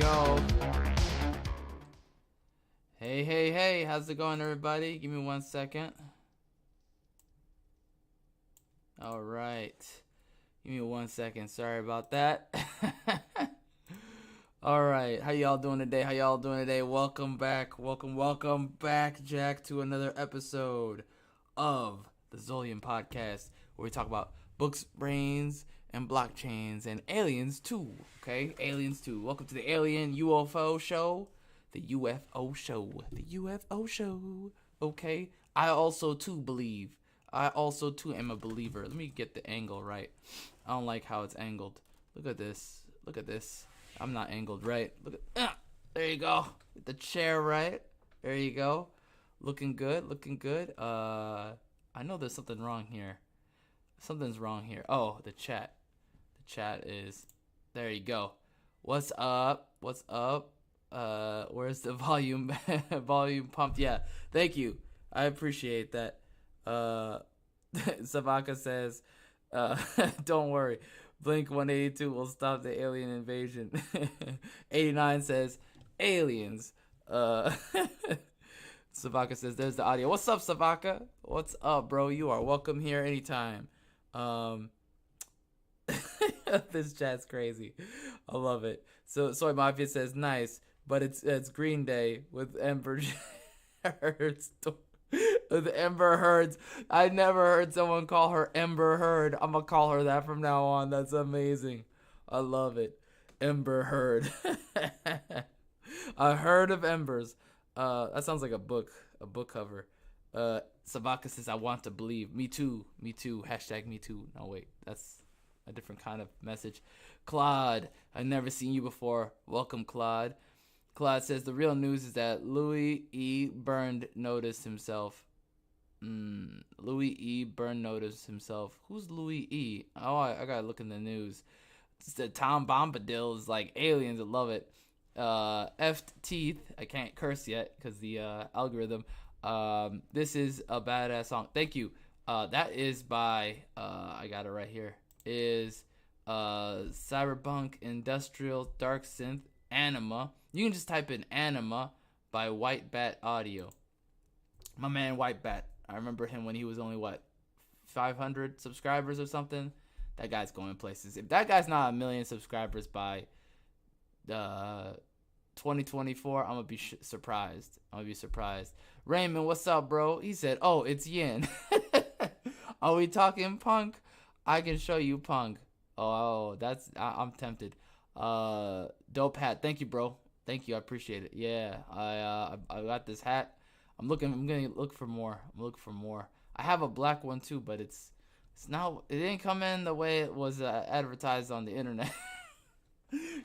go. Hey, how's it going, everybody? Give me 1 second. All right. Give me 1 second. Sorry about that. All right. How y'all doing today? Welcome back. Welcome back, Jack, to another episode of the ZolYin podcast, where we talk about books, brains, and blockchains, and aliens too. Okay, aliens too. Welcome to the Alien UFO show. The UFO show. Okay. I also too am a believer. Let me get the angle right. I don't like how it's angled. Look at this. I'm not angled right. Look at there you go. Get the chair right. There you go. Looking good. I know there's something wrong here. Something's wrong here. Oh, the chat. The chat is there you go. What's up? Where's the volume pumped? Yeah. Thank you. I appreciate that. Savaka says, don't worry. Blink 182 will stop the alien invasion. 89 says, aliens. Savaka says, there's the audio. What's up, Savaka? What's up, bro? You are welcome here anytime. This chat's crazy. I love it. So Soy Mafia says, nice, but it's Green Day with Ember Heard's. With Ember Heard's. I never heard someone call her Ember Heard. I'm gonna call her that from now on. That's amazing. I love it. Ember Heard. A herd of embers. That sounds like a book cover. Sabaka says, I want to believe. Me too. Hashtag me too. No, wait. That's a different kind of message. Claude, I've never seen you before. Welcome, Claude. Claude says, the real news is that Louis E. Byrne noticed himself. Louis E. Byrne noticed himself. Who's Louis E.? Oh, I gotta look in the news. It's the Tom Bombadil is like aliens. I love it. F'd Teeth. I can't curse yet because the algorithm. This is a badass song. Thank you. That is by I got it right here. Is Cyberpunk Industrial Darksynth Anima. You can just type in Anima by White Bat Audio. My man White Bat. I remember him when he was only 500 subscribers or something. That guy's going places. If that guy's not 1 million subscribers by 2024, I'm gonna be surprised. Raymond, what's up, bro? He said, "Oh, it's Yin." Are we talking punk? I can show you punk. Oh, I'm tempted. Dope hat. Thank you, bro. Thank you. I appreciate it. Yeah, I got this hat. I'm gonna look for more. I have a black one too, but it's not. It didn't come in the way it was advertised on the internet.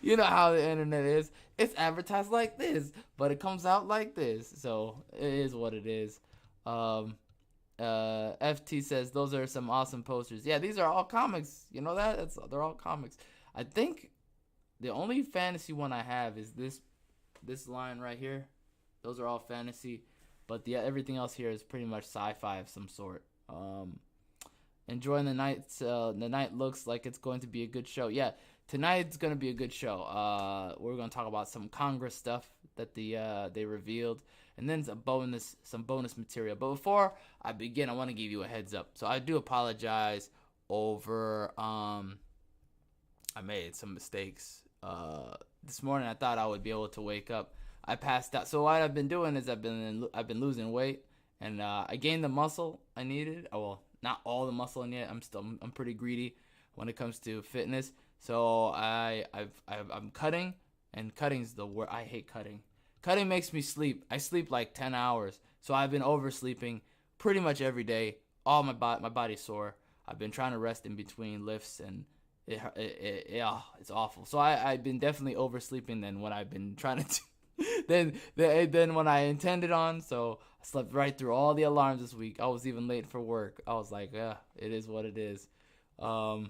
You know how the internet is. It's advertised like this, but it comes out like this. So it is what it is. FT says those are some awesome posters. Yeah, these are all comics. You know that? They're all comics. I think the only fantasy one I have is this line right here. Those are all fantasy, but everything else here is pretty much sci-fi of some sort. Enjoying the night. The night looks like it's going to be a good show. Yeah, tonight's going to be a good show. We're going to talk about some Congress stuff that they revealed, and then some bonus material. But before I begin, I want to give you a heads up. So I do apologize over I made some mistakes. This morning I thought I would be able to wake up. I passed out. So what I've been doing is I've been losing weight, and I gained the muscle I needed. Oh, well, not all the muscle I need. I'm pretty greedy when it comes to fitness. So I'm cutting, and cutting's the word. I hate cutting. Cutting makes me sleep. I sleep like 10 hours. So I've been oversleeping pretty much every day. All my body's sore. I've been trying to rest in between lifts, and it's awful. So I've been definitely oversleeping than what I've been trying to do. Then when I intended on. So I slept right through all the alarms this week. I was even late for work. I was like, yeah, it is what it is. I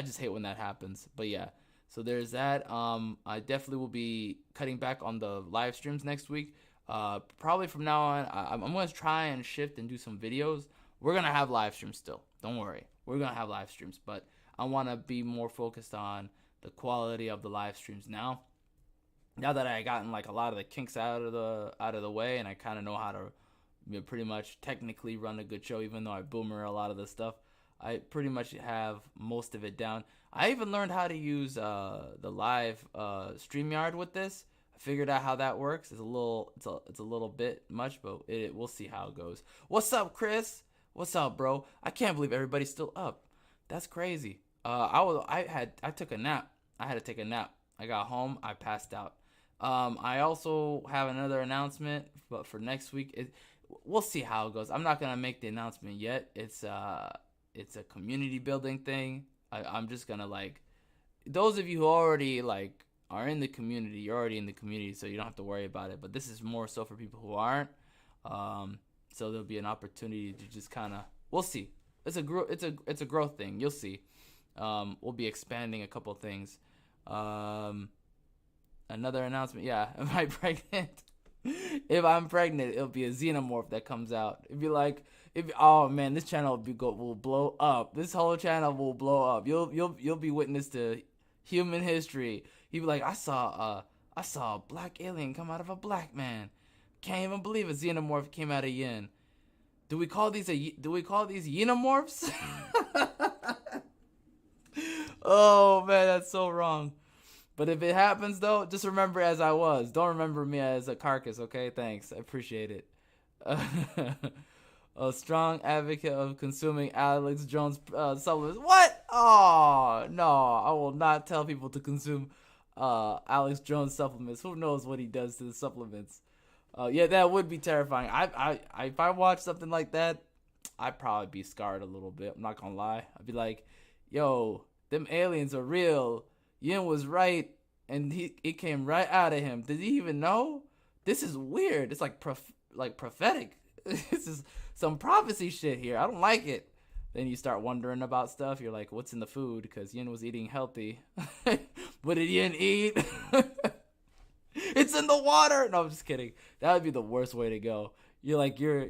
just hate when that happens. But yeah, so there's that. I definitely will be cutting back on the live streams next week. Probably from now on, I'm going to try and shift and do some videos. We're going to have live streams still. Don't worry. We're going to have live streams. But I want to be more focused on the quality of the live streams now. Now that I gotten like a lot of the kinks out of the way, and I kind of know how to, pretty much technically run a good show, even though I boomer a lot of the stuff. I pretty much have most of it down. I even learned how to use the live StreamYard with this. I figured out how that works. It's a little bit much, but we'll see how it goes. What's up, Chris? What's up, bro? I can't believe everybody's still up. That's crazy. I took a nap. I had to take a nap. I got home. I passed out. I also have another announcement, but for next week, we'll see how it goes. I'm not gonna make the announcement yet. It's a community building thing. I'm just gonna like, those of you who already like are in the community, you're already in the community, so you don't have to worry about it. But this is more so for people who aren't. So there'll be an opportunity to just kind of, we'll see. It's a growth thing. You'll see. We'll be expanding a couple things. Another announcement. Yeah, am I pregnant? If I'm pregnant, it'll be a Xenomorph that comes out. It'd be like, oh man, this channel will blow up. This whole channel will blow up. You'll be witness to human history. He'd be like, I saw a black alien come out of a black man. Can't even believe a Xenomorph came out of Yin. Do we call these Xenomorphs? Oh man, that's so wrong. But if it happens though, just remember as I was. Don't remember me as a carcass, okay? Thanks. I appreciate it. A strong advocate of consuming Alex Jones supplements. What? Oh, no. I will not tell people to consume Alex Jones supplements. Who knows what he does to the supplements? Yeah, that would be terrifying. If I watch something like that, I'd probably be scarred a little bit. I'm not gonna lie. I'd be like, yo, them aliens are real. Yin was right, and it came right out of him. Did he even know? This is weird. It's like prophetic. This is some prophecy shit here. I don't like it. Then you start wondering about stuff. You're like, what's in the food? Because Yin was eating healthy. What did Yin eat? It's in the water. No, I'm just kidding. That would be the worst way to go. You're like you're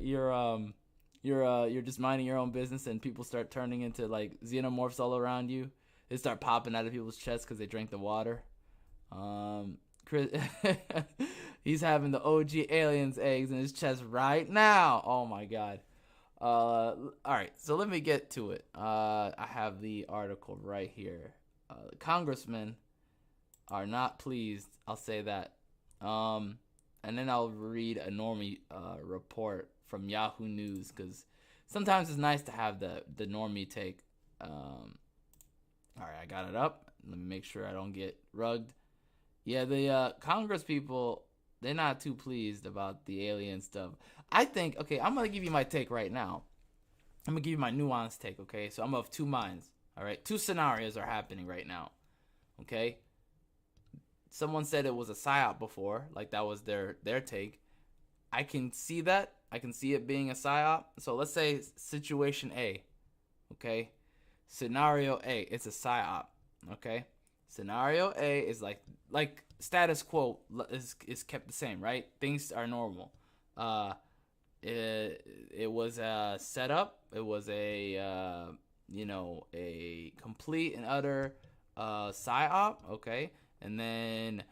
just minding your own business, and people start turning into like xenomorphs all around you. They start popping out of people's chests because they drank the water. Chris, he's having the OG aliens eggs in his chest right now. Oh my god. All right, so let me get to it. I have the article right here. Congressmen are not pleased. I'll say that. And then I'll read a normie report from Yahoo News, because sometimes it's nice to have the normie take. All right, I got it up. Let me make sure I don't get rugged. Yeah, the Congress people, they're not too pleased about the alien stuff. I think, okay, I'm going to give you my take right now. I'm going to give you my nuanced take, okay? So I'm of two minds, all right? Two scenarios are happening right now, okay? Someone said it was a psyop before, like that was their take. I can see that. I can see it being a psyop. So let's say situation A, okay? Scenario A, it's a psyop, okay? Scenario A is like status quo is kept the same, right? Things are normal. It was a setup. It was a a complete and utter psyop, okay? And then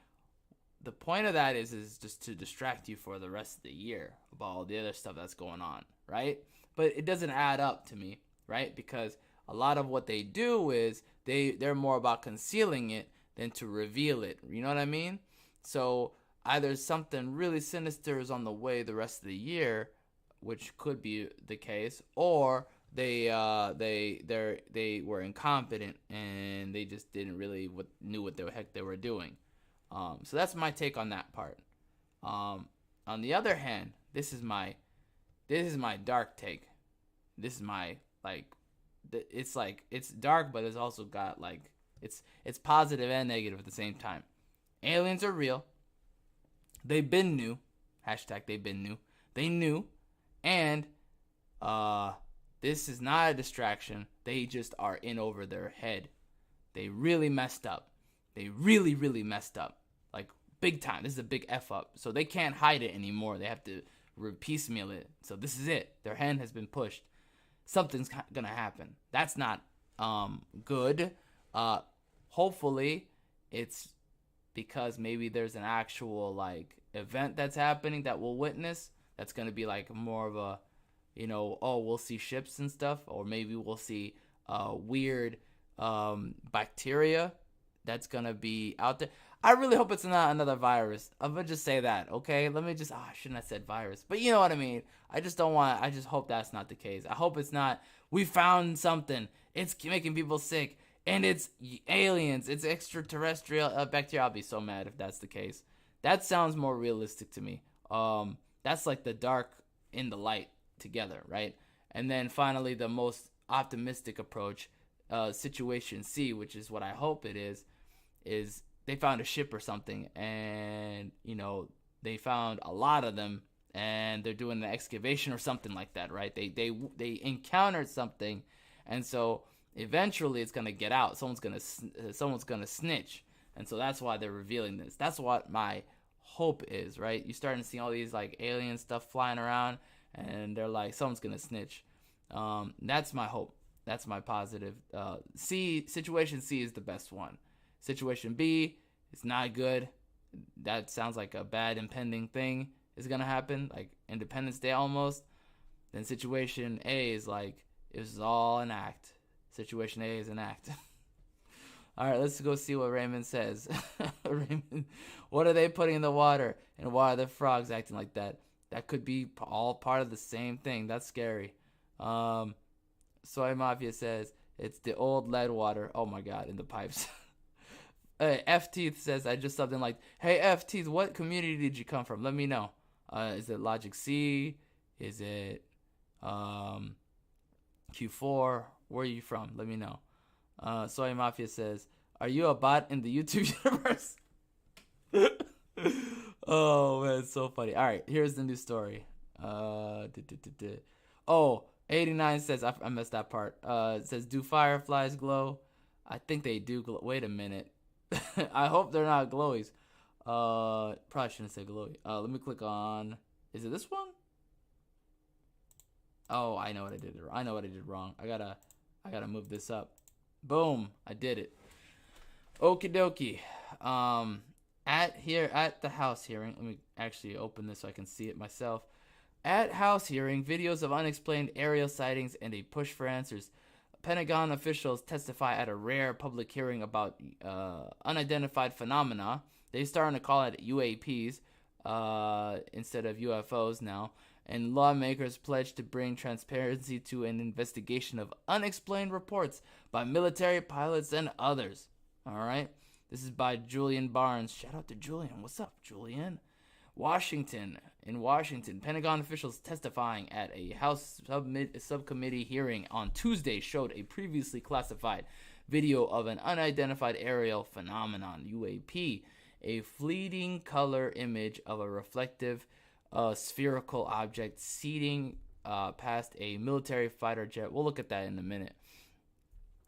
the point of that is just to distract you for the rest of the year about all the other stuff that's going on, right? But it doesn't add up to me, right? Because a lot of what they do is they're more about concealing it than to reveal it. You know what I mean? So either something really sinister is on the way the rest of the year, which could be the case, or they were incompetent and they just didn't really knew what the heck they were doing. So that's my take on that part. On the other hand, this is my dark take. This is my it's dark, but it's also got it's positive and negative at the same time. Aliens are real. They've been new. Hashtag they've been new. They knew. And this is not a distraction. They just are in over their head. They really messed up. They really, really messed up. Like, big time. This is a big F up. So they can't hide it anymore. They have to piecemeal it. So this is it. Their hand has been pushed. Something's gonna happen. That's not good. Hopefully it's because maybe there's an actual like event that's happening that we'll witness. That's gonna be like more of a, oh, we'll see ships and stuff, or maybe we'll see weird bacteria that's gonna be out there. I really hope it's not another virus. I'm gonna just say that, okay? Let me just. Oh, I shouldn't have said virus, but you know what I mean. I just don't want. I just hope that's not the case. I hope it's not. We found something. It's making people sick, and it's aliens. It's extraterrestrial bacteria. I'll be so mad if that's the case. That sounds more realistic to me. That's like the dark and the light together, right? And then finally, the most optimistic approach, situation C, which is what I hope it is they found a ship or something, and they found a lot of them, and they're doing an excavation or something like that, right? They encountered something, and so eventually it's gonna get out. Someone's gonna snitch, and so that's why they're revealing this. That's what my hope is, right? You're starting to see all these like alien stuff flying around, and they're like, someone's gonna snitch. That's my hope. That's my positive. Situation C is the best one. Situation B is not good. That sounds like a bad impending thing is gonna happen, like Independence Day almost. Then situation A is like, it was all an act. Situation A is an act. All right, let's go see what Raymond says. Raymond, what are they putting in the water, and why are the frogs acting like that? That could be all part of the same thing. That's scary. Soy Mafia says it's the old lead water. Oh my god, in the pipes. F Teeth says, I just something like, hey F Teeth, what community did you come from? Let me know. Is it Logic C? Is it Q4? Where are you from? Let me know. Soy Mafia says, are you a bot in the YouTube universe? Oh man, it's so funny. All right, here's the new story. Oh, 89 says, I missed that part. It says, do fireflies glow? I think they do glow. Wait a minute. I hope they're not glowies. Probably shouldn't say glowy. Let me click on. Is it this one? Oh, I know what I did. I know what I did wrong. I gotta move this up. Boom! I did it. Okie dokie. At the House hearing. Let me actually open this so I can see it myself. At House hearing, videos of unexplained aerial sightings and a push for answers. Pentagon officials testify at a rare public hearing about unidentified phenomena. They're starting to call it UAPs instead of UFOs now. And lawmakers pledge to bring transparency to an investigation of unexplained reports by military pilots and others. All right. This is by Julian Barnes. Shout out to Julian. What's up, Julian? In Washington, Pentagon officials testifying at a House subcommittee hearing on Tuesday showed a previously classified video of an unidentified aerial phenomenon, UAP, a fleeting color image of a reflective spherical object seeding past a military fighter jet. We'll look at that in a minute.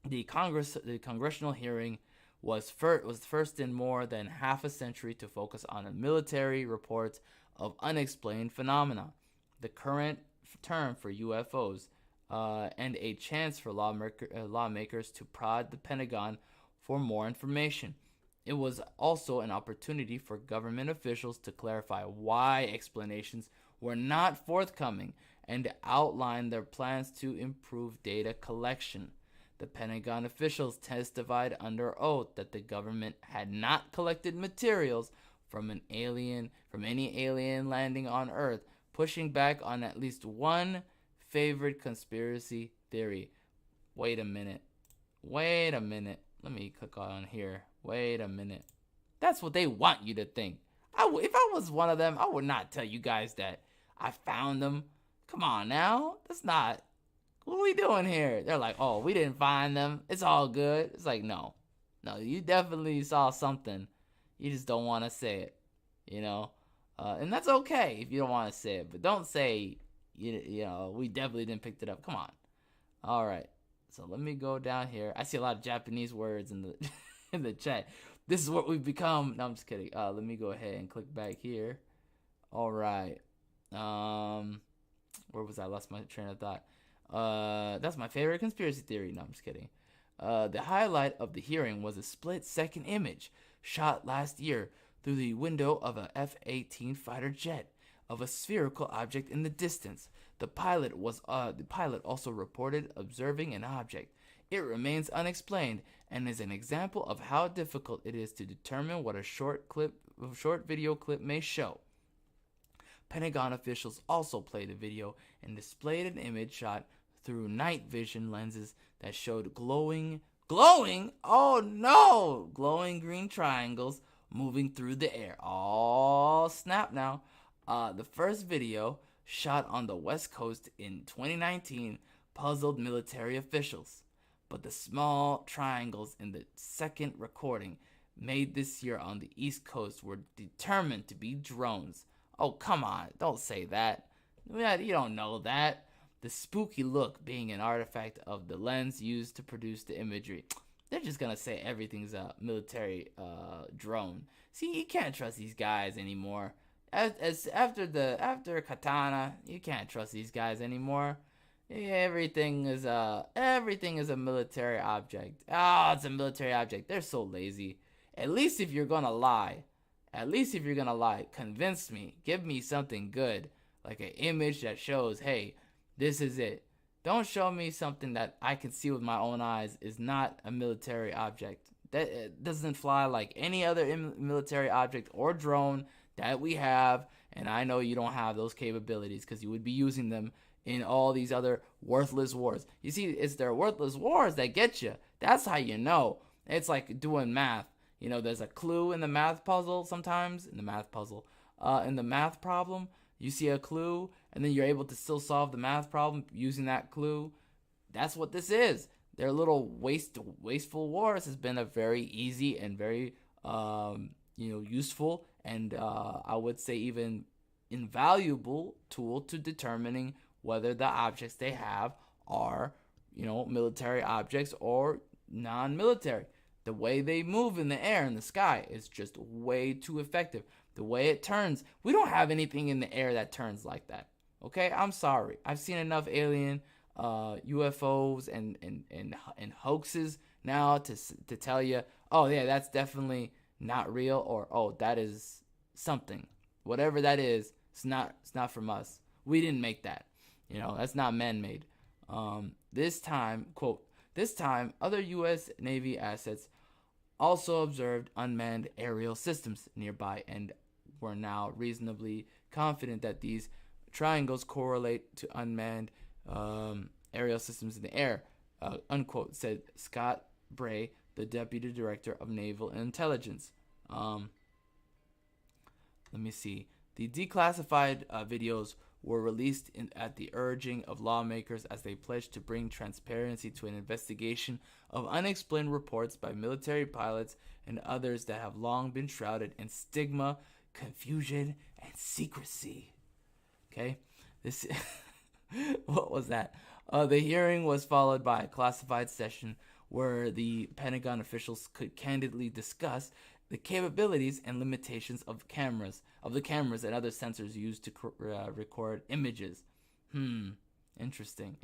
The Congressional hearing was first in more than half a century to focus on a military reports of unexplained phenomena, the current term for UFOs, and a chance for lawmakers to prod the Pentagon for more information. It was also an opportunity for government officials to clarify why explanations were not forthcoming and outline their plans to improve data collection. The Pentagon officials testified under oath that the government had not collected materials from any alien landing on Earth, pushing back on at least one favored conspiracy theory. Wait a minute. Let me click on here. Wait a minute. That's what they want you to think. If I was one of them, I would not tell you guys that I found them. Come on now. That's not. What are we doing here? They're like, oh, we didn't find them. It's all good. It's like, no, you definitely saw something. You just don't want to say it, and that's okay if you don't want to say it, but don't say, we definitely didn't pick it up. Come on. All right. So let me go down here. I see a lot of Japanese words in the in the chat. This is what we've become. No, I'm just kidding. Let me go ahead and click back here. All right. Where was I? I lost my train of thought. That's my favorite conspiracy theory. No, I'm just kidding. The highlight of the hearing was a split-second image shot last year through the window of a F-18 fighter jet of a spherical object in the distance. The pilot also reported observing an object. It remains unexplained and is an example of how difficult it is to determine what a short video clip may show. Pentagon officials also played a video and displayed an image shot through night vision lenses that showed glowing, oh no, glowing green triangles moving through the air. Oh, snap now. The first video, shot on the West Coast in 2019, puzzled military officials. But the small triangles in the second recording, made this year on the East Coast, were determined to be drones. Oh, come on, don't say that. You don't know that. The spooky look being an artifact of the lens used to produce the imagery. They're just gonna say everything's a military drone. See, you can't trust these guys anymore. After Katana, you can't trust these guys anymore. Everything is a military object. It's a military object. They're so lazy. At least if you're gonna lie, convince me. Give me something good, like an image that shows, hey, this is it. Don't show me something that I can see with my own eyes is not a military object. That it doesn't fly like any other military object or drone that we have, and I know you don't have those capabilities because you would be using them in all these other worthless wars. You see, it's their worthless wars that get you. That's how you know. It's like doing math. You know, there's a clue in the math puzzle sometimes. In the math problem, you see a clue, and then you're able to still solve the math problem using that clue. That's what this is. Their little wasteful wars has been a very easy and very, useful and I would say even invaluable tool to determining whether the objects they have are, military objects or non-military. The way they move in the air, in the sky, is just way too effective. The way it turns, we don't have anything in the air that turns like that. Okay, I'm sorry. I've seen enough alien UFOs and hoaxes now to tell you, oh yeah, that's definitely not real, or oh, that is something. Whatever that is, it's not from us. We didn't make that. That's not man-made. This time, other U.S. Navy assets also observed unmanned aerial systems nearby and were now reasonably confident that these triangles correlate to unmanned aerial systems in the air, unquote, said Scott Bray, the Deputy Director of Naval Intelligence. Let me see. The declassified videos were released at the urging of lawmakers as they pledged to bring transparency to an investigation of unexplained reports by military pilots and others that have long been shrouded in stigma, confusion, and secrecy. Okay? This what was that? The hearing was followed by a classified session where the Pentagon officials could candidly discuss the capabilities and limitations of the cameras and other sensors used to record images. Interesting.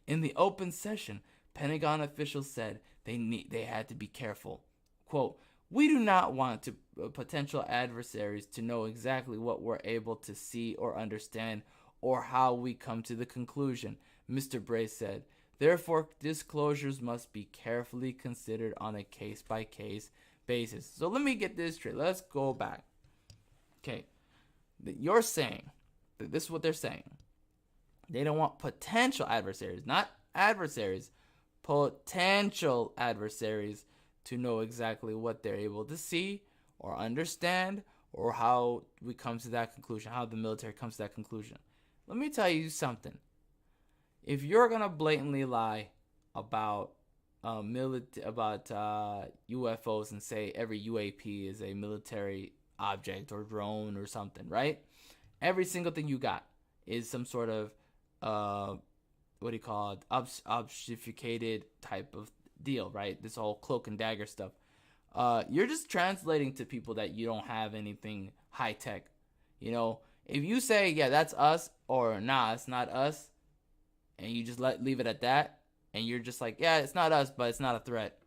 In the open session, Pentagon officials said they had to be careful. Quote, "We do not want potential adversaries to know exactly what we're able to see or understand or how we come to the conclusion," Mr. Bray said. "Therefore, disclosures must be carefully considered on a case-by-case basis." So let me get this straight. Let's go back. Okay. You're saying that this is what they're saying. They don't want potential adversaries, not adversaries, potential adversaries to know exactly what they're able to see or understand or how we come to that conclusion, how the military comes to that conclusion. Let me tell you something. If you're going to blatantly lie about UFOs and say every UAP is a military object or drone or something, right? Every single thing you got is some sort of obfuscated type of deal, right? This whole cloak and dagger stuff. You're just translating to people that you don't have anything high tech. If you say, yeah, that's us, or nah, it's not us, and you just leave it at that, and you're just like, yeah, it's not us, but it's not a threat.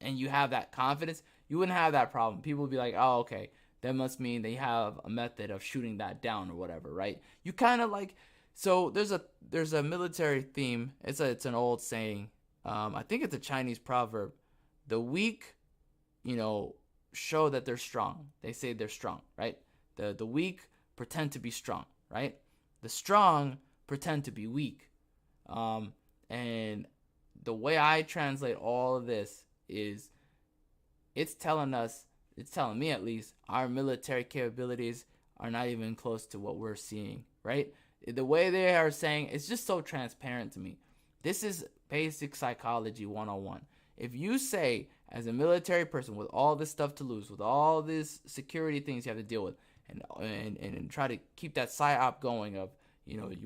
and you have that confidence, you wouldn't have that problem. People would be like, oh, okay, that must mean they have a method of shooting that down or whatever, right? You kind of like, so there's a military theme. It's an old saying. I think it's a Chinese proverb. The weak, show that they're strong. They say they're strong, right? The weak pretend to be strong, right? The strong pretend to be weak. And the way I translate all of this is it's telling me at least, our military capabilities are not even close to what we're seeing, right? The way they are saying, it's just so transparent to me. This is basic psychology 101. If you say, as a military person with all this stuff to lose, with all these security things you have to deal with, and try to keep that psyop going of,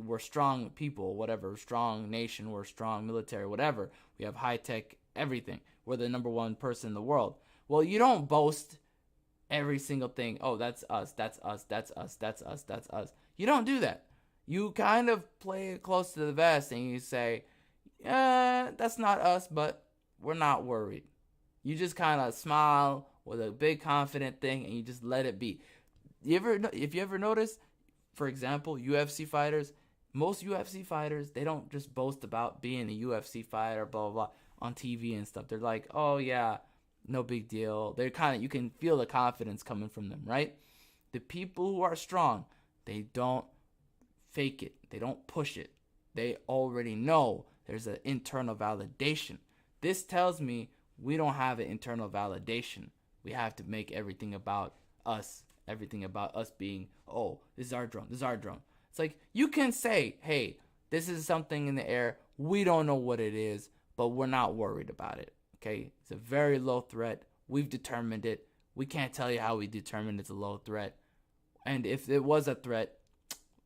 we're strong people, whatever, strong nation, we're strong military, whatever. We have high tech, everything. We're the number one person in the world. Well, you don't boast every single thing. Oh, that's us, that's us, that's us, that's us, that's us. You don't do that. You kind of play it close to the vest and you say, that's not us, but we're not worried. You just kind of smile with a big confident thing and you just let it be. If you ever notice, for example, UFC fighters, most UFC fighters, they don't just boast about being a UFC fighter, blah, blah, blah, on TV and stuff. They're like, oh yeah, no big deal. They're you can feel the confidence coming from them, right? The people who are strong, they don't fake it. They don't push it. They already know there's an internal validation. This tells me we don't have an internal validation. We have to make everything about us. Everything about us being, oh, this is our drone. This is our drone. It's like, you can say, hey, this is something in the air. We don't know what it is, but we're not worried about it. Okay? It's a very low threat. We've determined it. We can't tell you how we determined it's a low threat. And if it was a threat,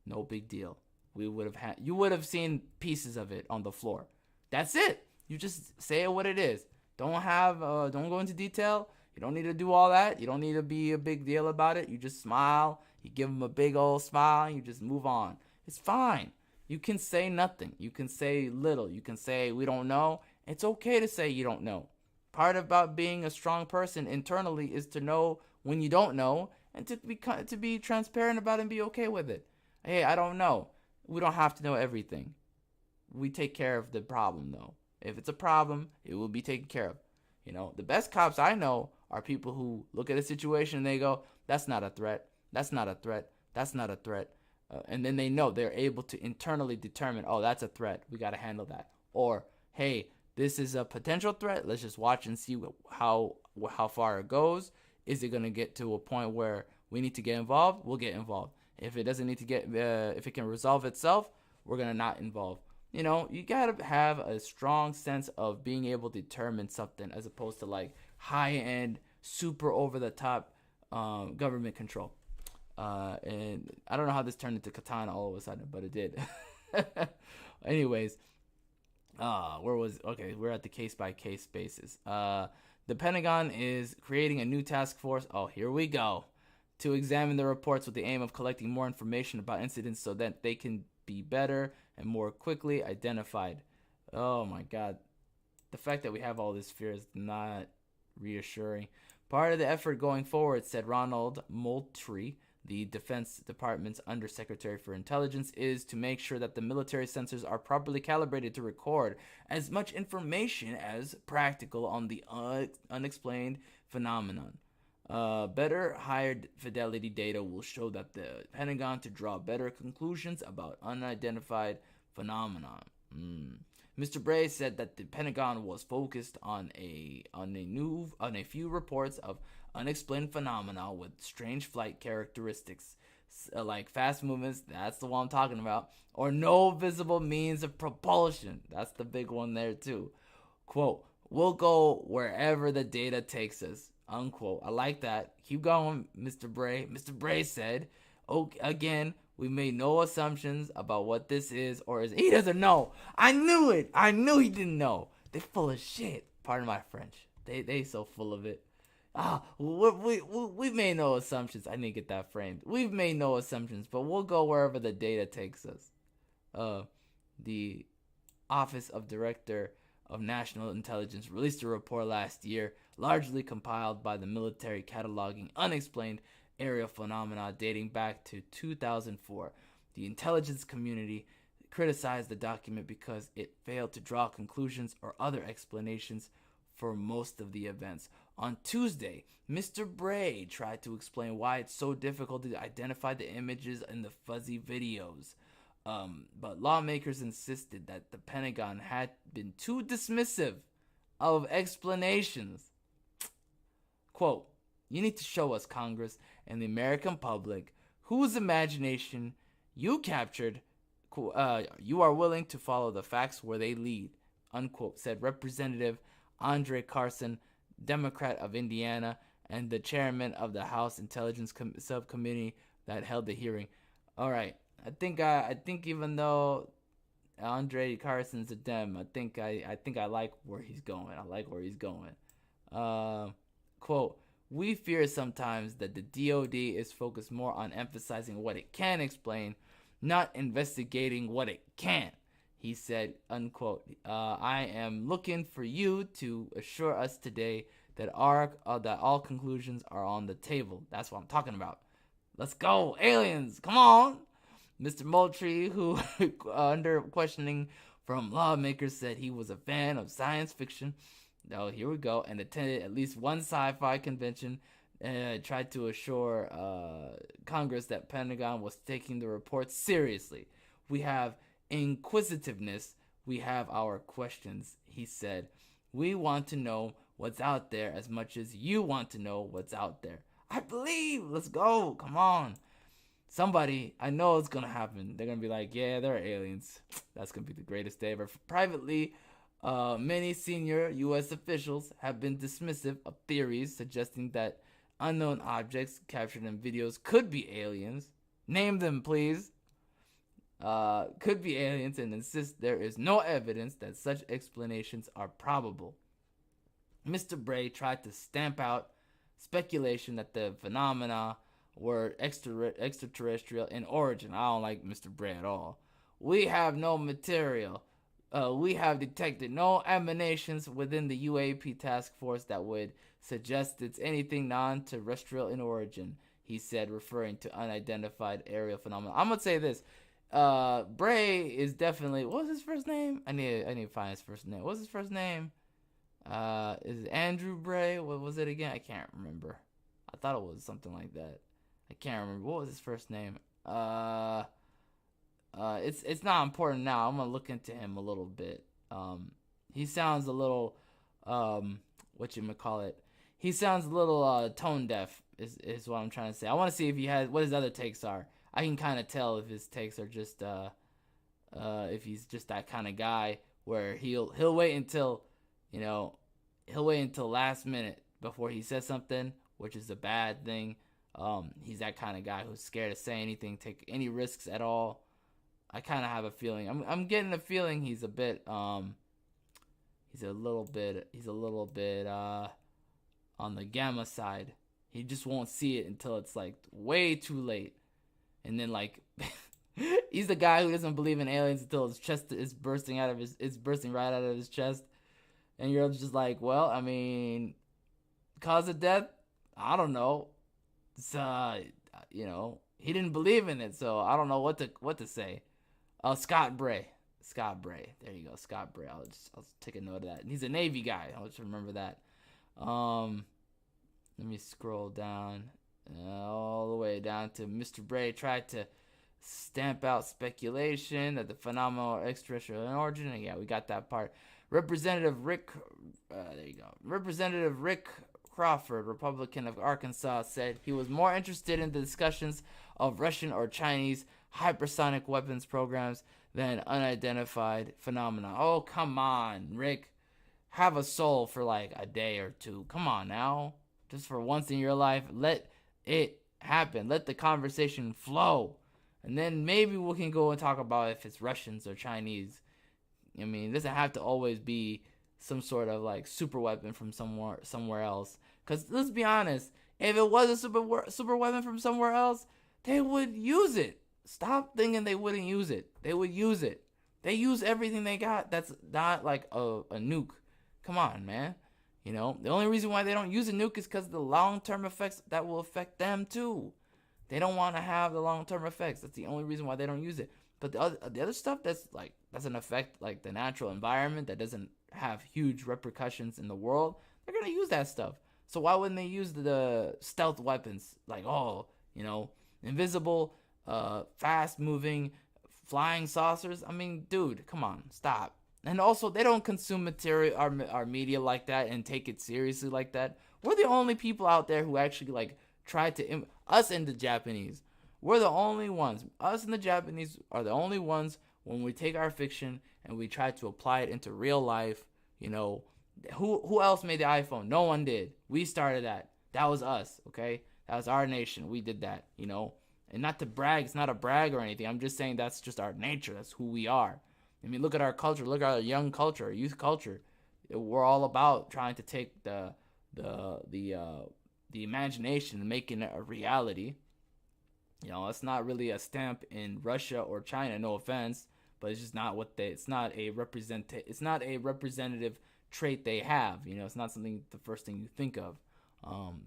no big deal. You would have seen pieces of it on the floor. That's it. You just say it what it is. Don't go into detail. You don't need to do all that. You don't need to be a big deal about it. You just smile. You give them a big old smile. And you just move on. It's fine. You can say nothing. You can say little. You can say we don't know. It's okay to say you don't know. Part about being a strong person internally is to know when you don't know and to be transparent about it and be okay with it. Hey, I don't know. We don't have to know everything. We take care of the problem though. If it's a problem, it will be taken care of. The best cops I know are people who look at a situation and they go, that's not a threat. That's not a threat. That's not a threat. And then they know they're able to internally determine, oh, that's a threat. We got to handle that. Or, hey, this is a potential threat. Let's just watch and see how far it goes. Is it going to get to a point where we need to get involved? We'll get involved. If it doesn't need to get, if it can resolve itself, we're going to not involve. You got to have a strong sense of being able to determine something as opposed to like high-end, super over-the-top government control. And I don't know how this turned into Katana all of a sudden, but it did. Anyways, we're at the case-by-case basis. The Pentagon is creating a new task force. Oh, here we go. To examine the reports with the aim of collecting more information about incidents so that they can be better and more quickly identified. Oh my God. The fact that we have all this fear is not reassuring. Part of the effort going forward, said Ronald Moultrie, the Defense Department's Undersecretary for Intelligence, is to make sure that the military sensors are properly calibrated to record as much information as practical on the unexplained phenomenon. Better higher fidelity data will show that the Pentagon to draw better conclusions about unidentified phenomenon. Mr. Bray said that the Pentagon was focused on a few reports of unexplained phenomena with strange flight characteristics, like fast movements. That's the one I'm talking about, or no visible means of propulsion. That's the big one there too. Quote: "We'll go wherever the data takes us." Unquote. I like that. Keep going, Mr. Bray. Mr. Bray said, again, we made no assumptions about what this is or is. He doesn't know. I knew it. I knew he didn't know. They full of shit. Pardon my French. They so full of it. We made no assumptions. I didn't get that framed. We've made no assumptions, but we'll go wherever the data takes us. The Office of Director of National Intelligence released a report last year, largely compiled by the military, cataloging unexplained aerial phenomena dating back to 2004. The intelligence community criticized the document because it failed to draw conclusions or other explanations for most of the events. On Tuesday, Mr. Bray tried to explain why it's so difficult to identify the images in the fuzzy videos. But lawmakers insisted that the Pentagon had been too dismissive of explanations. Quote, "You need to show us, Congress, and the American public, whose imagination you captured, you are willing to follow the facts where they lead," unquote, said Representative Andre Carson, Democrat of Indiana, and the chairman of the House Intelligence Subcommittee that held the hearing. All right, I think even though Andre Carson's a Dem, I think I like where he's going. I like where he's going. Quote, "We fear sometimes that the DoD is focused more on emphasizing what it can explain, not investigating what it can't," he said, unquote. "I am looking for you to assure us today that that all conclusions are on the table." That's what I'm talking about. Let's go, aliens! Come on! Mr. Moultrie, who under questioning from lawmakers, said he was a fan of science fiction. Oh, here we go. And attended at least one sci-fi convention. Tried to assure Congress that Pentagon was taking the report seriously. "We have inquisitiveness. We have our questions," he said. "We want to know what's out there as much as you want to know what's out there." I believe. Let's go. Come on. Somebody, I know it's going to happen. They're going to be like, yeah, they're aliens. That's going to be the greatest day ever. Privately, many senior U.S. officials have been dismissive of theories suggesting that unknown objects captured in videos could be aliens. Name them, please. Could be aliens, and insist there is no evidence that such explanations are probable. Mr. Bray tried to stamp out speculation that the phenomena were extraterrestrial in origin. I don't like Mr. Bray at all. "We have no material. We have detected no emanations within the UAP task force that would suggest it's anything non-terrestrial in origin," he said, referring to unidentified aerial phenomena. I'm gonna say this. Bray is definitely, what was his first name? I need to find his first name. What's his first name? Is it Andrew Bray? What was it again? I can't remember. I thought it was something like that. I can't remember. What was his first name? It's not important now. I'm gonna look into him a little bit. He sounds a little he sounds a little tone deaf is what I'm trying to say. I want to see if he has what his other takes are. I can kind of tell if his takes are just if he's just that kind of guy where he'll wait until last minute before he says something, which is a bad thing. He's that kind of guy who's scared to say anything, take any risks at all. I kind of have a feeling. I'm getting a feeling he's a bit he's a little bit on the gamma side. He just won't see it until it's like way too late. And then like he's the guy who doesn't believe in aliens until his chest is bursting right out of his chest. And you're just like, well, I mean, cause of death? I don't know. It's, he didn't believe in it, so I don't know what to say. Scott Bray. There you go, Scott Bray. I'll take a note of that. And he's a Navy guy. I'll just remember that. Let me scroll down all the way down to Mr. Bray tried to stamp out speculation that the phenomena are extraterrestrial in origin. And yeah, we got that part. Representative Rick Crawford, Republican of Arkansas, said he was more interested in the discussions of Russian or Chinese hypersonic weapons programs than unidentified phenomena. Oh, come on, Rick. Have a soul for like a day or two. Come on now. Just for once in your life, let it happen. Let the conversation flow. And then maybe we can go and talk about if it's Russians or Chinese. I mean, it doesn't have to always be some sort of like super weapon from somewhere else. Because let's be honest, if it was a super weapon from somewhere else, they would use it. Stop thinking they wouldn't use it. They would use it. They use everything they got. That's not like a nuke. Come on, man. You know, the only reason why they don't use a nuke is because of the long-term effects that will affect them too. They don't want to have the long-term effects. That's the only reason why they don't use it. But the other stuff that's like doesn't affect like the natural environment, that doesn't have huge repercussions in the world, they're gonna use that stuff. So why wouldn't they use the stealth weapons like invisible, fast-moving, flying saucers? I mean, dude, come on, stop. And also, they don't consume material, our media like that and take it seriously like that. We're the only people out there who actually like try to us and the Japanese. We're the only ones. Us and the Japanese are the only ones when we take our fiction and we try to apply it into real life. You know, who else made the iPhone? No one did. We started that. That was us. Okay, that was our nation. We did that. You know, and not to brag. It's not a brag or anything. I'm just saying that's just our nature. That's who we are. I mean, look at our culture. Look at our young culture, our youth culture. We're all about trying to take the imagination and making it a reality. You know, it's not really a stamp in Russia or China. No offense, but it's just not what they. It's not a representative trait they have. You know, it's not something the first thing you think of.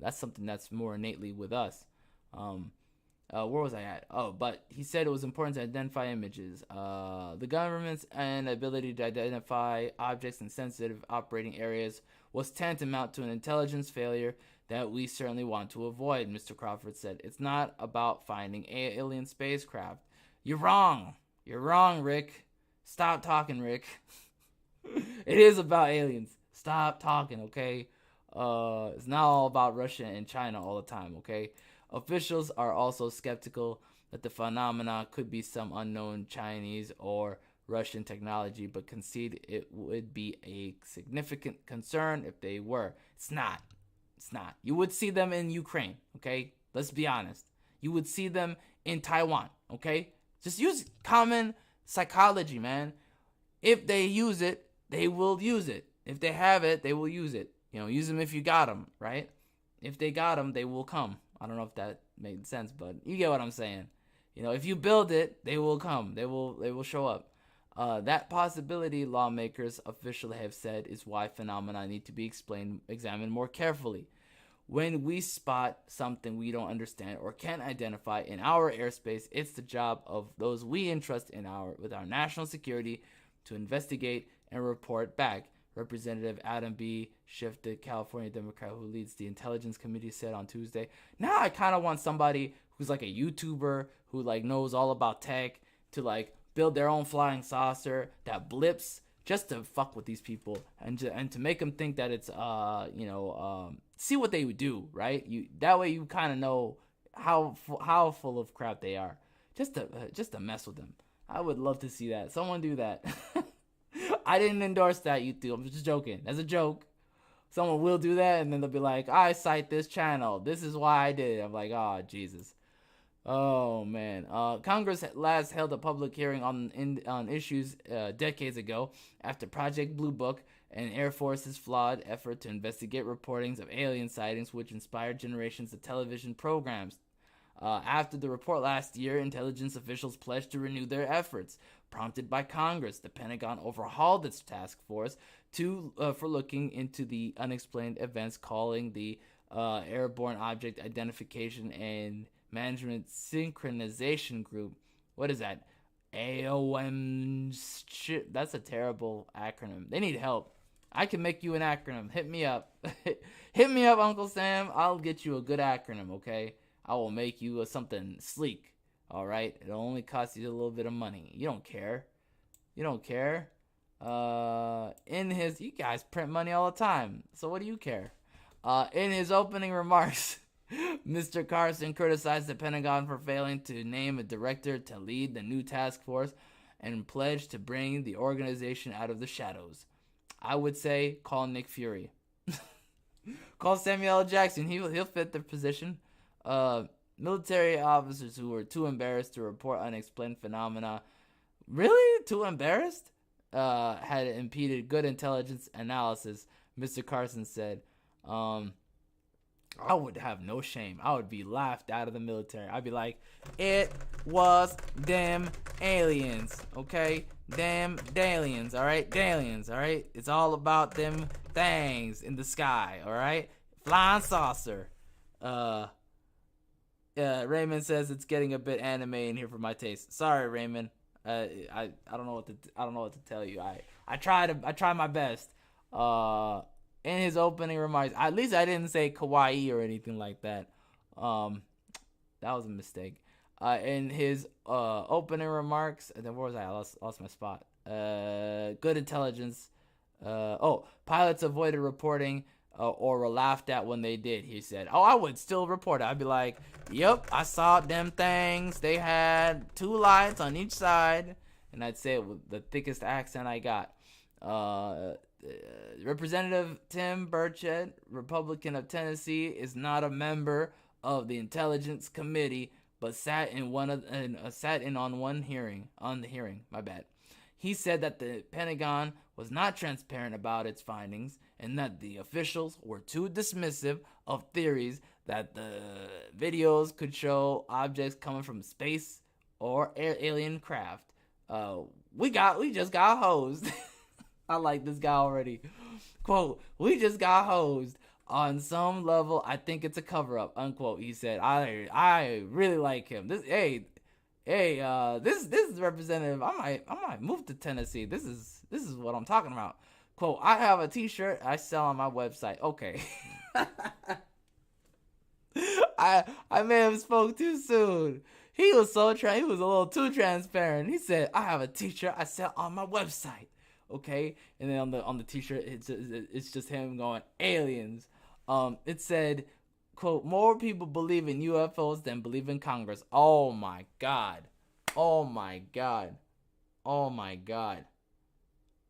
That's something that's more innately with us. Where was I at? Oh, but he said it was important to identify images. The government's inability to identify objects in sensitive operating areas was tantamount to an intelligence failure that we certainly want to avoid, Mr. Crawford said. It's not about finding alien spacecraft. You're wrong. You're wrong, Rick. Stop talking, Rick. It is about aliens. Stop talking, okay? It's not all about Russia and China all the time, okay? Officials are also skeptical that the phenomena could be some unknown Chinese or Russian technology, but concede it would be a significant concern if they were. It's not. It's not. You would see them in Ukraine, okay? Let's be honest. You would see them in Taiwan, okay? Just use common psychology, man. If they use it, they will use it. If they have it, they will use it. You know, use them if you got them, right? If they got them, they will come. I don't know if that made sense, but you get what I'm saying. You know, if you build it, they will come. They will show up. That possibility, lawmakers officially have said, is why phenomena need to be examined more carefully. When we spot something we don't understand or can't identify in our airspace, it's the job of those we entrust with our national security to investigate and report back. Representative Adam B. Schiff, the California Democrat who leads the Intelligence Committee, said on Tuesday. Now I kind of want somebody who's like a YouTuber who like knows all about tech to like build their own flying saucer that blips just to fuck with these people and to make them think that it's see what they would do, right? That way you kind of know how full of crap they are, just to mess with them. I would love to see that. Someone do that. I didn't endorse that, YouTube. I'm just joking. That's a joke. Someone will do that, and then they'll be like, I cite this channel. This is why I did it. I'm like, oh, Jesus. Oh, man. Congress last held a public hearing on issues decades ago after Project Blue Book, and Air Force's flawed effort to investigate reportings of alien sightings, which inspired generations of television programs. After the report last year, intelligence officials pledged to renew their efforts. Prompted by Congress, the Pentagon overhauled its task force for looking into the unexplained events, calling the Airborne Object Identification and Management Synchronization Group. What is that? AOM. Shit, that's a terrible acronym. They need help. I can make you an acronym. Hit me up. Hit me up, Uncle Sam. I'll get you a good acronym, okay? I will make you something sleek. All right, it'll only cost you a little bit of money. You don't care. You don't care. You guys print money all the time. So what do you care? In his opening remarks, Mr. Carson criticized the Pentagon for failing to name a director to lead the new task force and pledged to bring the organization out of the shadows. I would say call Nick Fury. Call Samuel L. Jackson. He'll fit the position. Military officers who were too embarrassed to report unexplained phenomena, really too embarrassed, had impeded good intelligence analysis, Mr. Carson said. I would have no shame. I would be laughed out of the military. I'd be like, it was them aliens, okay? damn aliens, all right? Aliens, all right? It's all about them things in the sky, all right? Flying saucer. Raymond says it's getting a bit anime in here for my taste. Sorry, Raymond. I don't know what to tell you. I try my best. In his opening remarks, at least I didn't say kawaii or anything like that. That was a mistake. In his opening remarks, and then where was I? I lost my spot. Good intelligence. Pilots avoided reporting or were laughed at when they did. He said, "Oh, I would still report it. I'd be like, yep, I saw them things. They had 2 lights on each side," and I'd say it with the thickest accent I got. Representative Tim Burchett, Republican of Tennessee, is not a member of the Intelligence Committee, but sat in on the hearing. My bad. He said that the Pentagon was not transparent about its findings and that the officials were too dismissive of theories that the videos could show objects coming from space or alien craft. We just got hosed. I like this guy already. Quote, "We just got hosed. On some level, I think it's a cover-up," unquote. He said, I really like him. This is representative. I might move to Tennessee. This is what I'm talking about. Quote, "I have a t-shirt I sell on my website." Okay. I may have spoke too soon. He was he was a little too transparent. He said, "I have a t-shirt I sell on my website." Okay, and then on the t-shirt it's just him going aliens. It said, quote, "More people believe in UFOs than believe in Congress." Oh my god. Oh my god. Oh my god.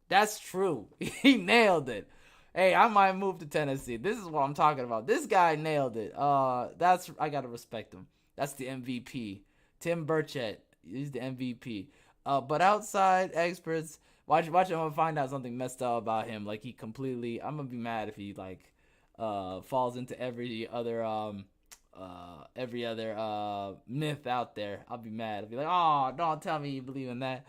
That's true. He nailed it. Hey, I might move to Tennessee. This is what I'm talking about. This guy nailed it. I gotta respect him. That's the MVP. Tim Burchett. He's the MVP. But outside experts, watch him. I'm gonna find out something messed up about him. Like he completely. I'm gonna be mad if he falls into every other myth out there. I'll be mad. I'll be like, "Oh, don't tell me you believe in that."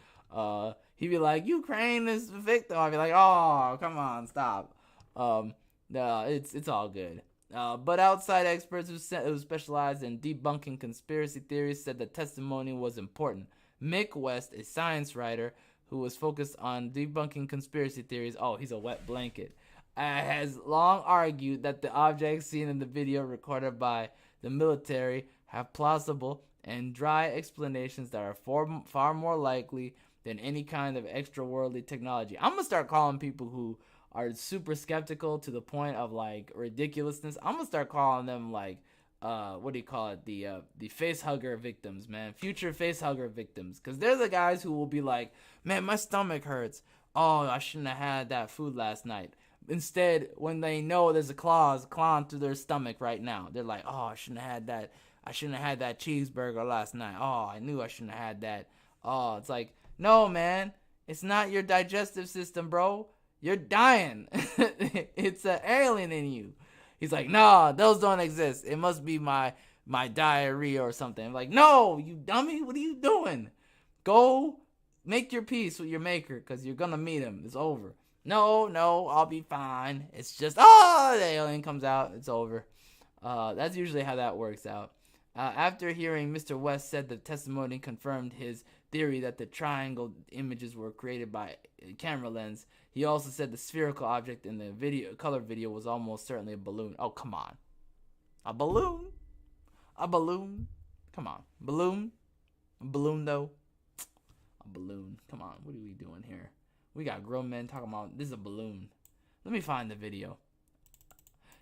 He'd be like, "Ukraine is the victim." I'll be like, "Oh, come on, stop." No, it's all good. But outside experts who specialize in debunking conspiracy theories said the testimony was important. Mick West, a science writer who was focused on debunking conspiracy theories, he's a wet blanket, has long argued that the objects seen in the video recorded by the military have plausible and dry explanations that are far more likely than any kind of extraworldly technology. I'm gonna start calling people who are super skeptical to the point of ridiculousness. I'm gonna start calling them what do you call it? The face hugger victims, man. Future face hugger victims, because they're the guys who will be like, "Man, my stomach hurts. Oh, I shouldn't have had that food last night." Instead, when they know there's a clawing through their stomach right now, they're like, "Oh, I shouldn't have had that. I shouldn't have had that cheeseburger last night. Oh, I knew I shouldn't have had that." Oh, it's like, no, man. It's not your digestive system, bro. You're dying. It's an alien in you. He's like, "Nah, those don't exist. It must be my diarrhea or something." I'm like, "No, you dummy. What are you doing? Go make your peace with your maker, because you're going to meet him. It's over." No, I'll be fine. It's just, the alien comes out. It's over. That's usually how that works out. After hearing, Mr. West said the testimony confirmed his theory that the triangle images were created by a camera lens. He also said the spherical object in the color video was almost certainly a balloon. Oh, come on. A balloon? A balloon? Come on. Balloon? A balloon, though? A balloon. Come on. What are we doing here? We got grown men talking about this is a balloon. Let me find the video.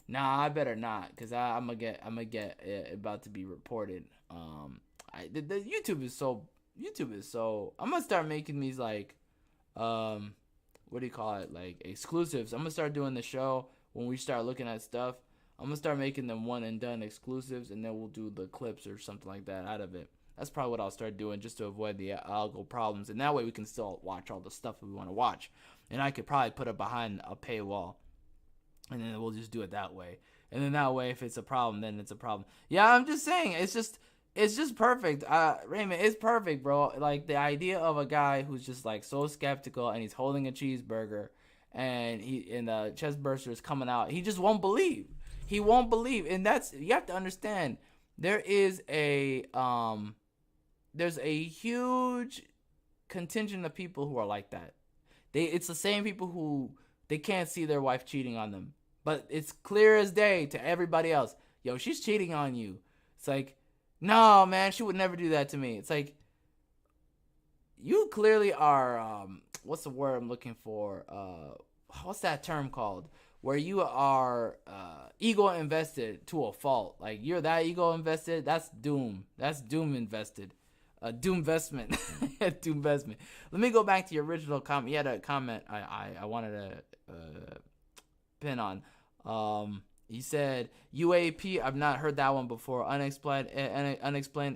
Nah, I better not, because I'm gonna get about to be reported. The YouTube is so I'm gonna start making these what do you call it, exclusives. I'm gonna start doing the show when we start looking at stuff. I'm gonna start making them one and done exclusives, and then we'll do the clips or something like that out of it. That's probably what I'll start doing, just to avoid the algo problems, and that way we can still watch all the stuff that we want to watch. And I could probably put it behind a paywall, and then we'll just do it that way. And then that way, if it's a problem, then it's a problem. Yeah, I'm just saying, it's just perfect. Raymond, it's perfect, bro. Like the idea of a guy who's just like so skeptical, and he's holding a cheeseburger, and the chest burster is coming out. He just won't believe. He won't believe, and that's, you have to understand. There is there's a huge contingent of people who are like that. It's the same people who they can't see their wife cheating on them, but it's clear as day to everybody else. Yo, she's cheating on you. It's like, no, man, she would never do that to me. It's like, you clearly are, what's the word I'm looking for? What's that term called? Where you are ego invested to a fault. Like, you're that ego invested, that's doom. That's doom invested. Doom investment. Doom investment. Let me go back to your original comment. You had a comment I wanted to pin on. He said UAP. I've not heard that one before. Unexplained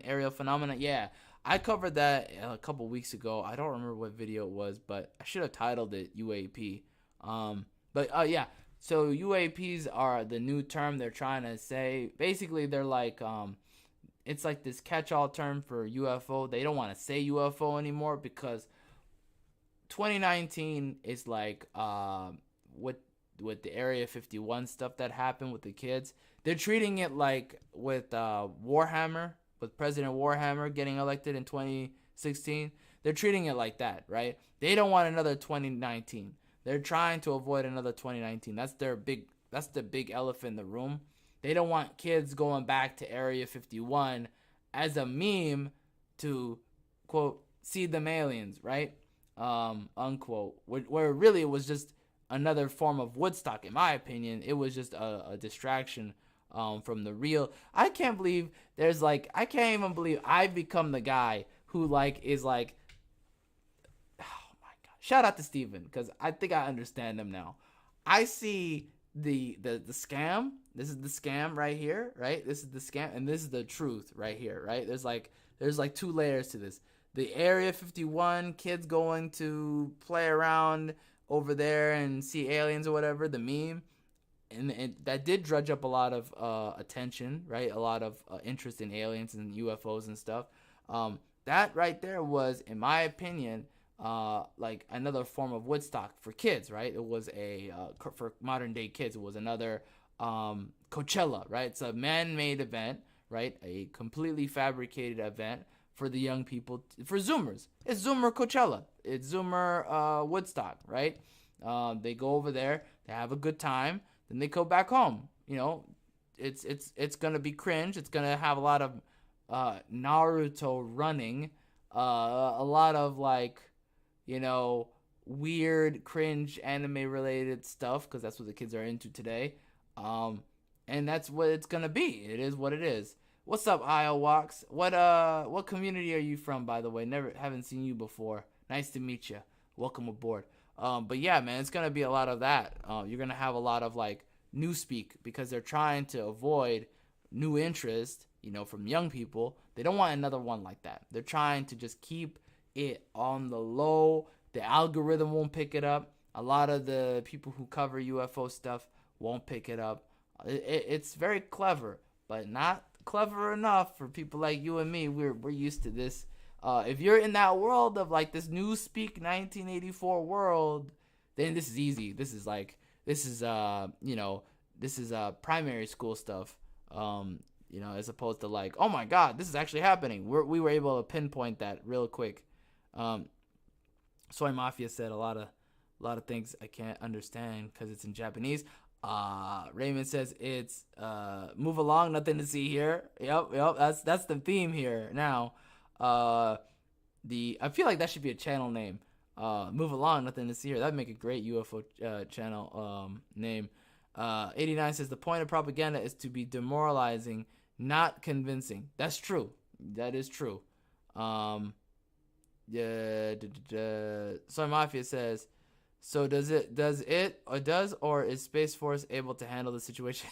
aerial phenomena. Yeah, I covered that a couple weeks ago. I don't remember what video it was, but I should have titled it UAP. Yeah. So UAPs are the new term they're trying to say. Basically, they're like it's like this catch-all term for UFO. They don't want to say UFO anymore because 2019 is like with the Area 51 stuff that happened with the kids. They're treating it like with Warhammer, with President Warhammer getting elected in 2016. They're treating it like that, right? They don't want another 2019. They're trying to avoid another 2019. That's the big elephant in the room. They don't want kids going back to Area 51 as a meme to, quote, see them aliens, right? Unquote. Where really it was just another form of Woodstock, in my opinion. It was just a distraction from the real. I can't believe I can't even believe I've become the guy who is like, oh my God. Shout out to Steven, because I think I understand them now. I see the scam. This is the scam right here, right? This is the scam, and this is the truth right here, right? There's like two layers to this. The Area 51 kids going to play around over there and see aliens or whatever, the meme, and that did drudge up a lot of attention, right? A lot of interest in aliens and UFOs and stuff. That right there was, in my opinion, like another form of Woodstock for kids, right? It was for modern day kids. It was another Coachella, right? It's a man-made event, right? A completely fabricated event for the young people, for Zoomers. It's Zoomer Coachella. It's Zoomer Woodstock, right? They go over there, they have a good time, then they go back home. You know, it's gonna be cringe. It's gonna have a lot of Naruto running, a lot of weird cringe anime related stuff, because that's what the kids are into today. And that's what it's gonna be. It is what it is. What's up, Iowax? What community are you from, by the way? Haven't seen you before. Nice to meet you. Welcome aboard. But yeah, man, it's gonna be a lot of that. You're gonna have a lot of newspeak, because they're trying to avoid new interest, from young people. They don't want another one like that. They're trying to just keep it on the low. The algorithm won't pick it up. A lot of the people who cover UFO stuff won't pick it up. It's very clever, but not clever enough for people like you and me. We're used to this. If you're in that world of this Newspeak 1984 world, then this is easy. This is primary school stuff. As opposed to oh my God, this is actually happening. We were able to pinpoint that real quick. Soy Mafia said a lot of things I can't understand because it's in Japanese. Raymond says it's move along, nothing to see here. Yep, that's the theme here now. I feel like that should be a channel name. Move along, nothing to see here. That'd make a great UFO channel name. 89 says the point of propaganda is to be demoralizing, not convincing. That's true. That is true. Soy Mafia says, so does or is Space Force able to handle the situation?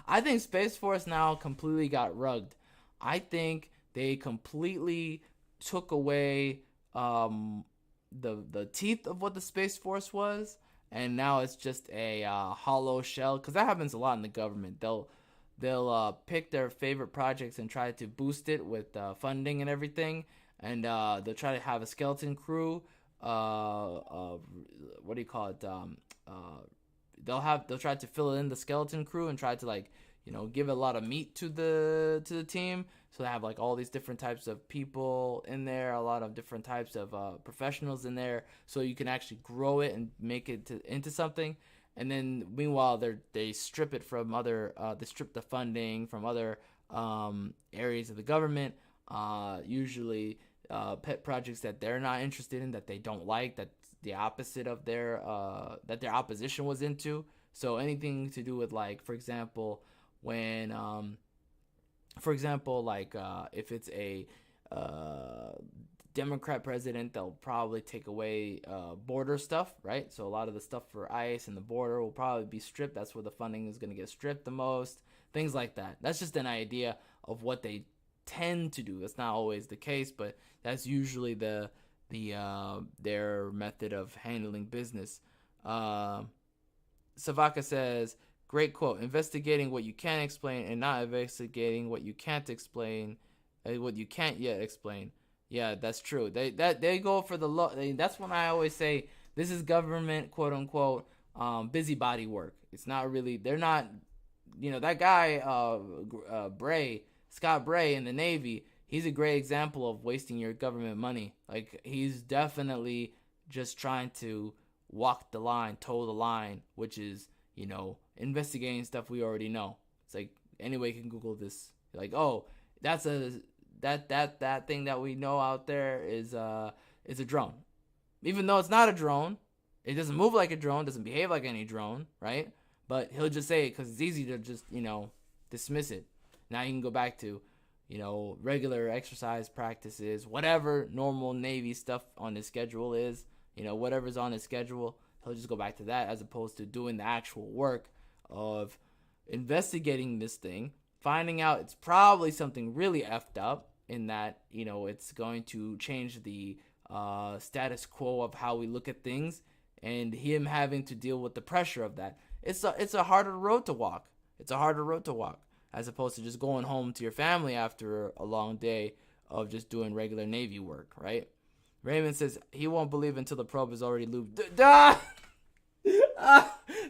I think Space Force now completely got rugged. I think they completely took away the teeth of what the Space Force was, and now it's just a hollow shell. Because that happens a lot in the government. they'll pick their favorite projects and try to boost it with funding and everything, and they'll try to have a skeleton crew. What do you call it? They'll try to fill in the skeleton crew and try to like give a lot of meat to the team. So they have like all these different types of people in there, a lot of different types of professionals in there, so you can actually grow it and make it into something. And then meanwhile, they strip it from they strip the funding from other areas of the government. Usually, pet projects that they're not interested in, that they don't like, that's the opposite of their opposition was into. So anything to do with like, for example, when if it's a Democrat president, they'll probably take away border stuff, right? So a lot of the stuff for ICE and the border will probably be stripped. That's where the funding is going to get stripped the most. Things like that. That's just an idea of what they tend to do. That's not always the case, but that's usually their method of handling business. Savaka says, great quote, investigating what you can explain and not investigating what you can't explain, what you can't yet explain. Yeah, that's true. They go for the law. That's when I always say this is government, quote unquote, busybody work. It's not really. They're not. That guy, Scott Bray in the Navy. He's a great example of wasting your government money. Like, he's definitely just trying to walk the line, toe the line, which is investigating stuff we already know. It's like anybody can Google this. Like, oh, that's that thing that we know out there is a drone. Even though it's not a drone, it doesn't move like a drone, doesn't behave like any drone, right? But he'll just say it because it's easy to just dismiss it. Now you can go back to regular exercise practices, whatever normal Navy stuff on his schedule is. Whatever's on his schedule, he'll just go back to that, as opposed to doing the actual work of investigating this thing, finding out it's probably something really effed up, in that it's going to change the status quo of how we look at things, and him having to deal with the pressure of that. It's a harder road to walk. It's a harder road to walk, as opposed to just going home to your family after a long day of just doing regular Navy work, right? Raymond says he won't believe until the probe is already lubed.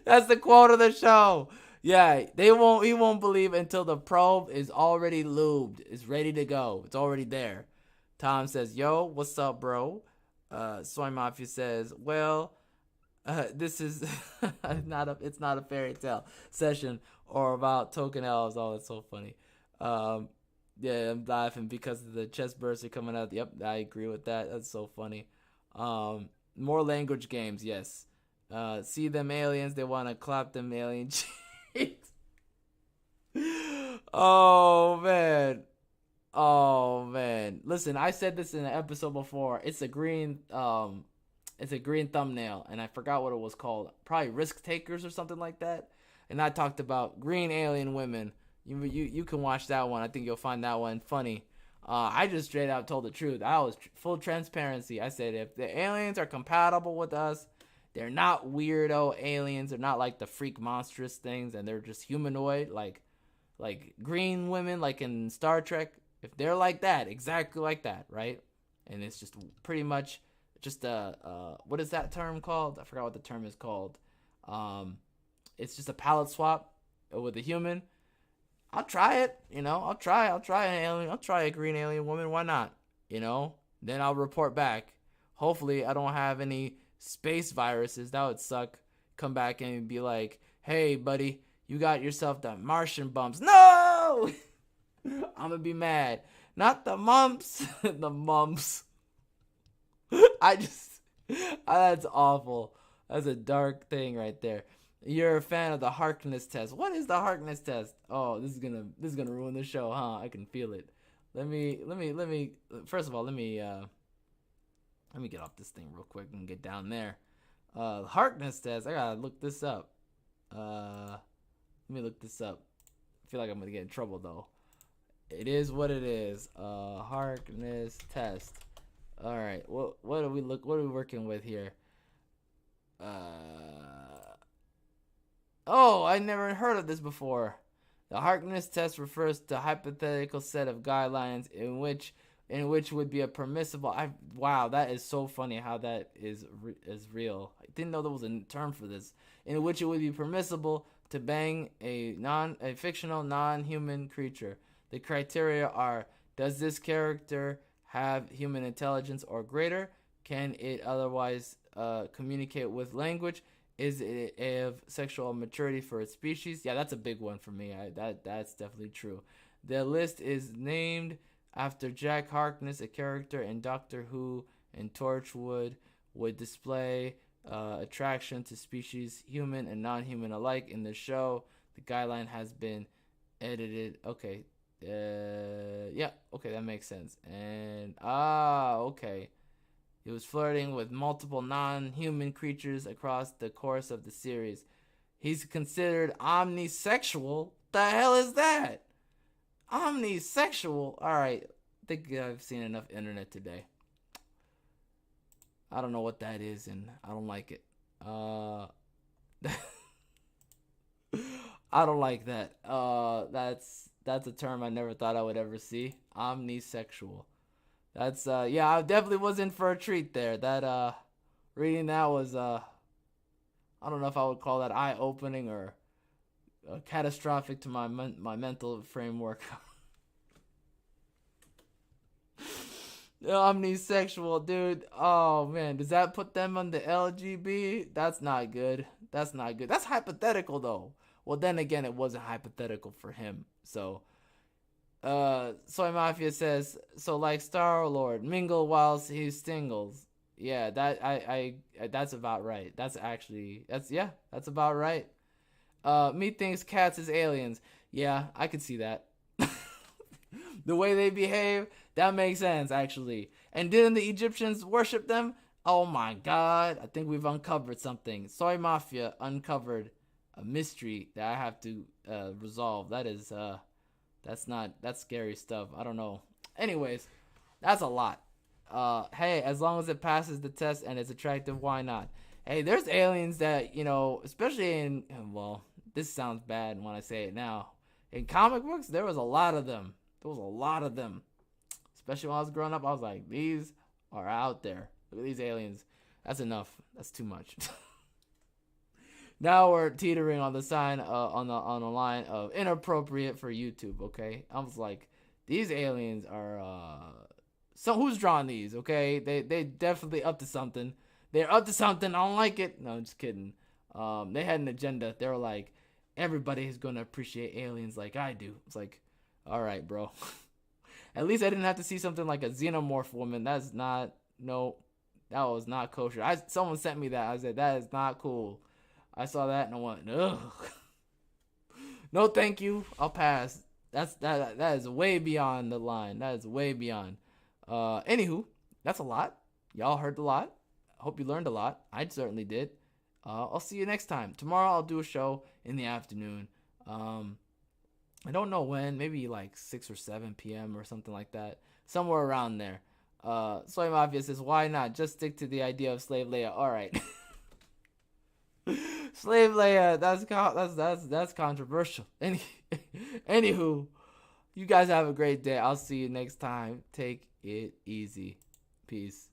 That's the quote of the show. Yeah, he won't believe until the probe is already lubed. It's ready to go. It's already there. Tom says, yo, what's up, bro? Soy Mafia says, well, this is it's not a fairy tale session or about token elves. Oh, that's so funny. Yeah, I'm laughing because of the chest burster coming out. Yep, I agree with that. That's so funny. More language games, yes. See them aliens, they want to clap them alien cheeks. Oh man. Listen, I said this in an episode before. It's a green thumbnail, and I forgot what it was called. Probably Risk Takers or something like that. And I talked about green alien women. You can watch that one. I think you'll find that one funny. I just straight out told the truth. I was full transparency. I said if the aliens are compatible with us, they're not weirdo aliens. They're not like the freak monstrous things, and they're just humanoid, like green women, like in Star Trek. If they're like that, exactly like that, right? And it's just pretty much just what is that term called? I forgot what the term is called. It's just a palette swap with a human. I'll try it, I'll try an alien. I'll try a green alien woman. Why not? Then I'll report back. Hopefully I don't have any space viruses. That would suck. Come back and be like, hey, buddy, you got yourself the Martian bumps. No! I'm gonna be mad. Not the mumps. The mumps. That's awful. That's a dark thing right there. You're a fan of the Harkness test. What is the Harkness test? Oh, this is gonna ruin the show, huh? I can feel it. Let me. First of all, let me get off this thing real quick and get down there. Harkness test. I gotta look this up. Let me look this up. I feel like I'm gonna get in trouble though. It is what it is. Harkness test. All right. What are we working with here? Oh, I never heard of this before. The Harkness test refers to a hypothetical set of guidelines in which would be a permissible. Wow, that is so funny how that is real. I didn't know there was a term for this. In which it would be permissible to bang a fictional non-human creature. The criteria are: does this character have human intelligence or greater? Can it otherwise communicate with language? Is it of sexual maturity for its species? Yeah, that's a big one for me. That's definitely true. The list is named after Jack Harkness, a character in Doctor Who and Torchwood, would display attraction to species, human and non-human alike. In the show, the guideline has been edited. Okay. Yeah, okay, that makes sense. And, okay. He was flirting with multiple non-human creatures across the course of the series. He's considered omnisexual. The hell is that? Omnisexual? Alright, I think I've seen enough internet today. I don't know what that is, and I don't like it. I don't like that. That's a term I never thought I would ever see. Omnisexual. That's yeah, I definitely was in for a treat there. That reading that was I don't know if I would call that eye-opening or catastrophic to my mental framework. Omnisexual, dude. Oh man, does that put them on the LGB? That's not good. That's hypothetical though. Well, then again, it wasn't hypothetical for him. So Soy Mafia says, so like Star-Lord, mingle whilst he singles. Yeah, that's about right. That's about right. Me thinks cats is aliens. Yeah, I could see that. The way they behave, that makes sense, actually. And didn't the Egyptians worship them? Oh my god, I think we've uncovered something. Soy Mafia uncovered a mystery that I have to resolve. That's scary stuff. I don't know. Anyways, that's a lot. Hey, as long as it passes the test and it's attractive, why not? Hey, there's aliens that, especially in, well, this sounds bad when I say it now. In comic books, there was a lot of them. Especially when I was growing up, I was like, these are out there. Look at these aliens. That's enough. That's too much. Now we're teetering on the sign on the line of inappropriate for YouTube. Okay, I was like, these aliens are so who's drawing these? Okay, they definitely up to something. They're up to something. I don't like it. No, I'm just kidding. They had an agenda. They were like, everybody is gonna appreciate aliens like I do. It's like, all right, bro. At least I didn't have to see something like a xenomorph woman. That was not kosher. Someone sent me that. I said, that is not cool. I saw that and I went, ugh. No, thank you. I'll pass. That is way beyond the line. That is way beyond. Anywho, that's a lot. Y'all heard a lot. I hope you learned a lot. I certainly did. I'll see you next time. Tomorrow I'll do a show in the afternoon. I don't know when. Maybe like 6 or 7 p.m. or something like that. Somewhere around there. Soy Mafia says, why not? Just stick to the idea of Slave Leia. All right. Slave Leia, that's controversial. Anywho, you guys have a great day. I'll see you next time. Take it easy. Peace.